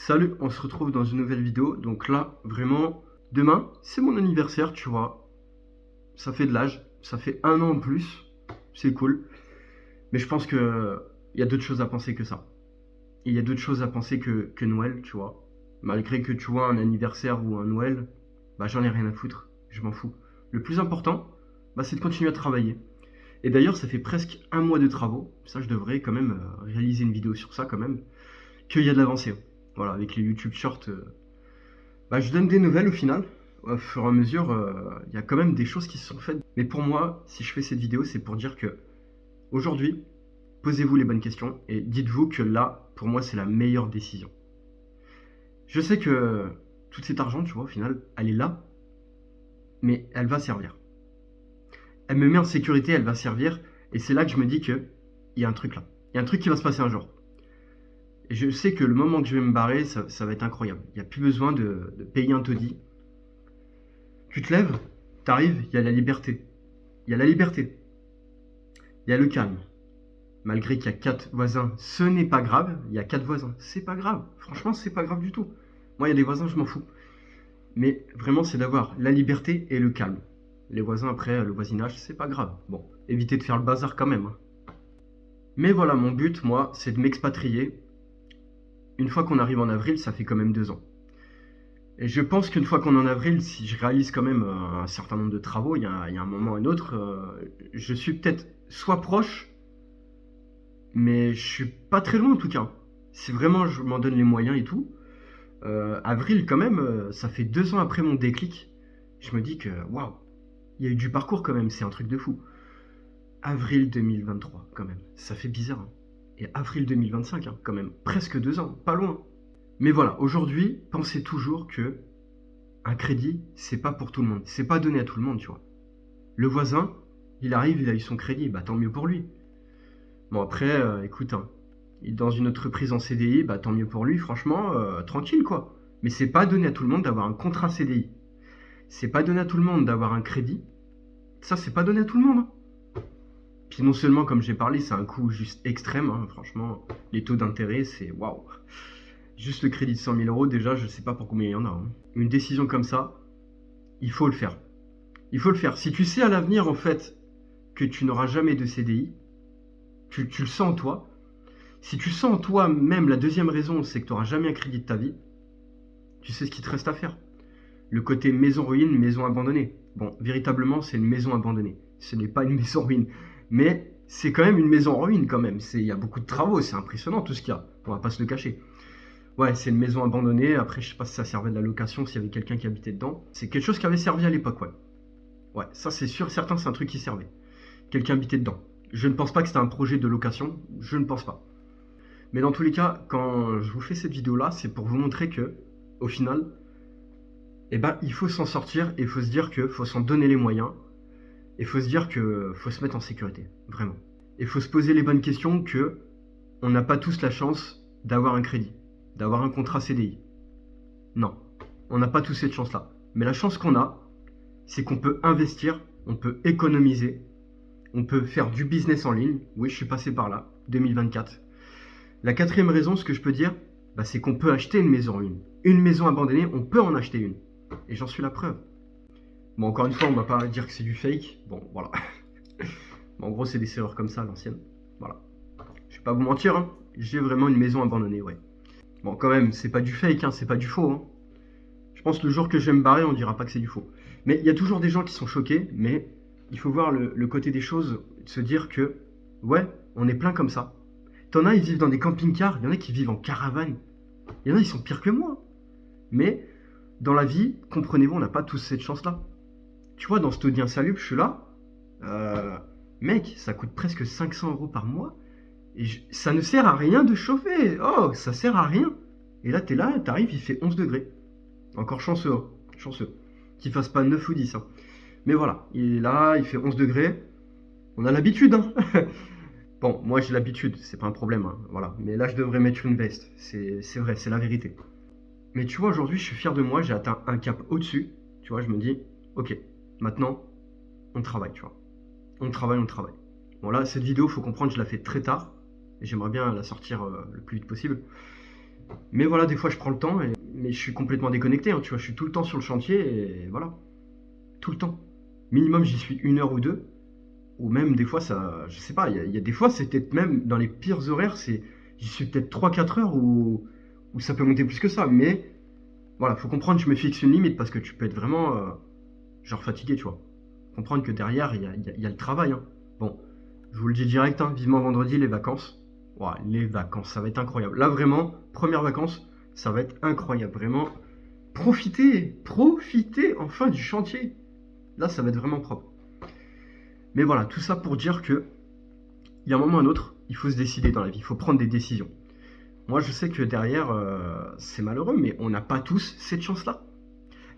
Salut, on se retrouve dans une nouvelle vidéo. Donc là, vraiment, demain, c'est mon anniversaire, tu vois. Ça fait de l'âge, ça fait 1 an en plus. C'est cool. Mais je pense que il y a d'autres choses à penser que ça. Il y a d'autres choses à penser que Noël, tu vois. Malgré que tu vois un anniversaire ou un Noël, bah j'en ai rien à foutre. Je m'en fous. Le plus important, bah, c'est de continuer à travailler. Et d'ailleurs, ça fait presque 1 mois de travaux. Ça, je devrais quand même réaliser une vidéo sur ça quand même. Qu'il y a de l'avancée. Voilà, avec les YouTube Shorts, bah, je donne des nouvelles au final. Au fur et à mesure, il y a quand même des choses qui se sont faites. Mais pour moi, si je fais cette vidéo, c'est pour dire que aujourd'hui, posez-vous les bonnes questions et dites-vous que là, pour moi, c'est la meilleure décision. Je sais que tout cet argent, tu vois, au final, elle est là, mais elle va servir. Elle me met en sécurité, elle va servir, et c'est là que je me dis que il y a un truc là. Il y a un truc qui va se passer un jour. Et je sais que le moment que je vais me barrer, ça va être incroyable. Il n'y a plus besoin de payer un taudis. Tu te lèves, t'arrives, il y a la liberté. Il y a la liberté. Il y a le calme. Malgré qu'il y a 4 voisins, ce n'est pas grave. Il y a 4 voisins, c'est pas grave. Franchement, c'est pas grave du tout. Moi, il y a des voisins, je m'en fous. Mais vraiment, c'est d'avoir la liberté et le calme. Les voisins, après, le voisinage, c'est pas grave. Bon, évitez de faire le bazar quand même. Mais voilà, mon but, moi, c'est de m'expatrier. Une fois qu'on arrive en avril, ça fait quand même 2 ans. Et je pense qu'une fois qu'on est en avril, si je réalise quand même un certain nombre de travaux, il y a un moment ou un autre, je suis peut-être soit proche, mais je suis pas très loin en tout cas. Si vraiment je m'en donne les moyens et tout, avril quand même, ça fait 2 ans après mon déclic, je me dis que waouh, il y a eu du parcours quand même, c'est un truc de fou. Avril 2023 quand même, ça fait bizarre, hein. Et avril 2025 hein, quand même, presque 2 ans, pas loin. Mais voilà, aujourd'hui, pensez toujours que un crédit, c'est pas pour tout le monde. C'est pas donné à tout le monde, tu vois. Le voisin, il arrive, il a eu son crédit, bah tant mieux pour lui. Bon après, écoute, hein, il est dans une entreprise en CDI, bah tant mieux pour lui, franchement, tranquille quoi. Mais c'est pas donné à tout le monde d'avoir un contrat CDI. C'est pas donné à tout le monde d'avoir un crédit. Ça, c'est pas donné à tout le monde, hein. Puis non seulement, comme j'ai parlé, c'est un coût juste extrême, hein, franchement. Les taux d'intérêt, c'est waouh. Juste le crédit de 100 000 euros, déjà, je sais pas pour combien il y en a, hein. Une décision comme ça, il faut le faire. Il faut le faire. Si tu sais à l'avenir, en fait, que tu n'auras jamais de CDI, tu le sens en toi. Si tu sens en toi, même la deuxième raison, c'est que tu n'auras jamais un crédit de ta vie, tu sais ce qu'il te reste à faire. Le côté maison ruine, maison abandonnée. Bon, véritablement, c'est une maison abandonnée. Ce n'est pas une maison ruine. Mais c'est quand même une maison en ruine, quand même. Il y a beaucoup de travaux, c'est impressionnant tout ce qu'il y a. On va pas se le cacher. Ouais, c'est une maison abandonnée. Après, je sais pas si ça servait de la location, s'il y avait quelqu'un qui habitait dedans. C'est quelque chose qui avait servi à l'époque, ouais. Ouais, ça c'est sûr, certain, c'est un truc qui servait. Quelqu'un habitait dedans. Je ne pense pas que c'était un projet de location, je ne pense pas. Mais dans tous les cas, quand je vous fais cette vidéo-là, c'est pour vous montrer que, au final, eh ben, il faut s'en sortir et il faut se dire qu'il faut s'en donner les moyens. Et il faut se dire qu'il faut se mettre en sécurité, vraiment. Et il faut se poser les bonnes questions que on n'a pas tous la chance d'avoir un crédit, d'avoir un contrat CDI. Non, on n'a pas tous cette chance-là. Mais la chance qu'on a, c'est qu'on peut investir, on peut économiser, on peut faire du business en ligne. Oui, je suis passé par là, 2024. La quatrième raison, ce que je peux dire, bah, c'est qu'on peut acheter une maison en ligne. Une maison abandonnée, on peut en acheter une. Et j'en suis la preuve. Bon, encore une fois, on va pas dire que c'est du fake. Bon, voilà. Bon, en gros, c'est des serrures comme ça, à l'ancienne. Voilà. Je vais pas vous mentir, hein. J'ai vraiment une maison abandonnée, ouais. Bon, quand même, c'est pas du fake, hein, c'est pas du faux, hein. Je pense que le jour que je vais me barrer, on dira pas que c'est du faux. Mais il y a toujours des gens qui sont choqués, mais il faut voir le côté des choses, de se dire que, ouais, on est plein comme ça. T'en as, ils vivent dans des camping-cars, il y en a qui vivent en caravane. Il y en a, ils sont pires que moi. Mais, dans la vie, comprenez-vous, on n'a pas tous cette chance-là. Tu vois, dans ce taudis insalubre, je suis là. Mec, ça coûte presque 500 euros par mois. Et ça ne sert à rien de chauffer. Oh, ça sert à rien. Et là, t'es là, t'arrives, il fait 11 degrés. Encore chanceux, hein. Chanceux. Qu'il fasse pas 9 ou 10. Hein. Mais voilà, il est là, il fait 11 degrés. On a l'habitude, hein. Bon, moi j'ai l'habitude, c'est pas un problème, hein. Voilà. Mais là, je devrais mettre une veste. C'est vrai, c'est la vérité. Mais tu vois, aujourd'hui, je suis fier de moi, j'ai atteint un cap au-dessus. Tu vois, je me dis, ok, maintenant, on travaille, tu vois. On travaille, on travaille. Bon, là, cette vidéo, faut comprendre, je la fais très tard. Et j'aimerais bien la sortir le plus vite possible. Mais voilà, des fois je prends le temps, mais je suis complètement déconnecté, hein, tu vois, je suis tout le temps sur le chantier et voilà, tout le temps. Minimum, j'y suis 1 heure ou 2, ou même des fois, ça, je sais pas, il y a des fois, c'est peut-être même dans les pires horaires, j'y suis peut-être 3 4 heures ou ça peut monter plus que ça, mais voilà, faut comprendre, je me fixe une limite parce que tu peux être vraiment, genre fatigué, tu vois. Comprendre que derrière, il y a le travail, hein. Bon, je vous le dis direct, hein, vivement vendredi, les vacances. Ouah, les vacances, ça va être incroyable. Là, vraiment, première vacances, ça va être incroyable. Vraiment, profitez enfin du chantier. Là, ça va être vraiment propre. Mais voilà, tout ça pour dire que, il y a un moment ou un autre, il faut se décider dans la vie, il faut prendre des décisions. Moi, je sais que derrière, c'est malheureux, mais on n'a pas tous cette chance-là.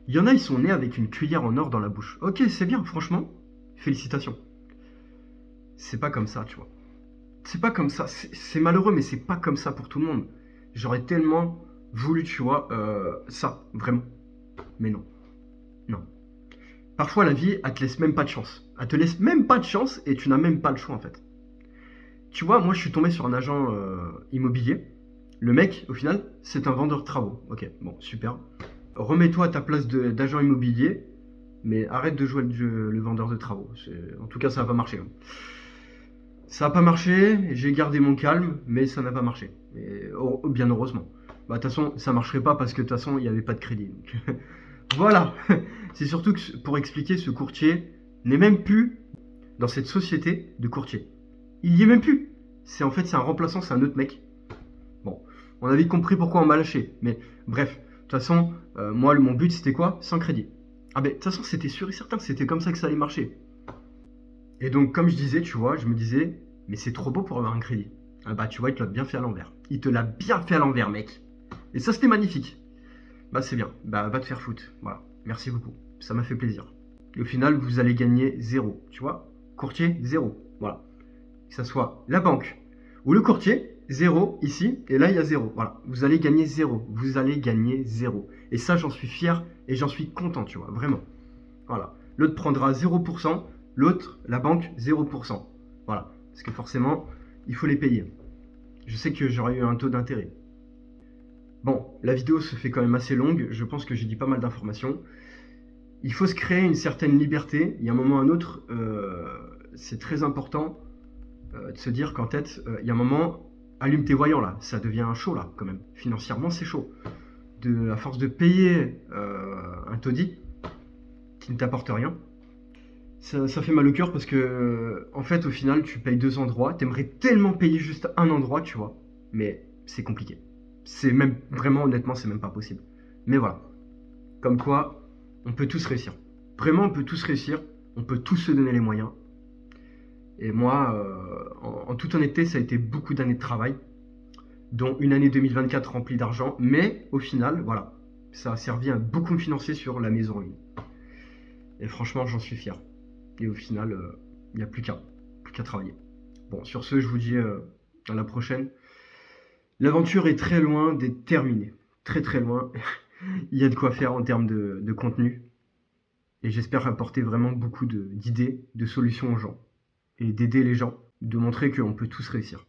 Il y en a, ils sont nés avec une cuillère en or dans la bouche. Ok, c'est bien, franchement, félicitations. C'est pas comme ça, tu vois. C'est pas comme ça. C'est malheureux, mais c'est pas comme ça pour tout le monde. J'aurais tellement voulu, tu vois, ça, vraiment. Mais non, non. Parfois, la vie, elle te laisse même pas de chance. Elle te laisse même pas de chance et tu n'as même pas le choix, en fait. Tu vois, moi, je suis tombé sur un agent immobilier. Le mec, au final, c'est un vendeur de travaux. Ok, bon, super. Remets-toi à ta place d'agent immobilier, mais arrête de jouer le vendeur de travaux. En tout cas, ça va pas marcher, hein. Ça n'a pas marché, j'ai gardé mon calme, mais ça n'a pas marché. Et, bien heureusement. Bah, de toute façon, ça marcherait pas parce que de toute façon, il n'y avait pas de crédit. Donc, voilà. C'est surtout que pour expliquer, ce courtier n'est même plus dans cette société de courtier. Il y est même plus. C'est en fait, c'est un remplaçant, c'est un autre mec. Bon, on a vite compris pourquoi on m'a lâché. Mais bref, de toute façon, moi, mon but, c'était quoi? Sans crédit. Ah ben, de toute façon, c'était sûr et certain, c'était comme ça que ça allait marcher. Et donc, comme je disais, tu vois, je me disais, mais c'est trop beau pour avoir un crédit. Ah bah, tu vois, il te l'a bien fait à l'envers. Il te l'a bien fait à l'envers, mec. Et ça, c'était magnifique. Bah, c'est bien. Bah, va te faire foutre. Voilà. Merci beaucoup. Ça m'a fait plaisir. Et au final, vous allez gagner 0. Tu vois, courtier, 0. Voilà. Que ça soit la banque ou le courtier, 0 ici. Et là, il y a 0. Voilà. Vous allez gagner 0. Vous allez gagner 0. Et ça, j'en suis fier et j'en suis content, tu vois, vraiment. Voilà. L'autre prendra 0%. L'autre, la banque, 0%. Voilà. Parce que forcément, il faut les payer. Je sais que j'aurais eu un taux d'intérêt. Bon, la vidéo se fait quand même assez longue. Je pense que j'ai dit pas mal d'informations. Il faut se créer une certaine liberté. Il y a un moment ou un autre, c'est très important de se dire qu'en tête, il y a un moment, allume tes voyants là. Ça devient chaud là, quand même. Financièrement, c'est chaud. À force de payer un taudis qui ne t'apporte rien, ça fait mal au cœur parce que, en fait, au final, tu payes 2 endroits. T'aimerais tellement payer juste un endroit, tu vois. Mais c'est compliqué. C'est même, vraiment, honnêtement, c'est même pas possible. Mais voilà. Comme quoi, on peut tous réussir. Vraiment, on peut tous réussir. On peut tous se donner les moyens. Et moi, en toute honnêteté, ça a été beaucoup d'années de travail, dont une année 2024 remplie d'argent. Mais au final, voilà, ça a servi à beaucoup me financer sur la maison en ligne. Et franchement, j'en suis fier. Et au final, il n'y a plus qu'à travailler. Bon, sur ce, je vous dis à la prochaine. L'aventure est très loin d'être terminée. Très très loin. Il y a de quoi faire en termes de contenu. Et j'espère apporter vraiment beaucoup d'idées, de solutions aux gens. Et d'aider les gens, de montrer qu'on peut tous réussir.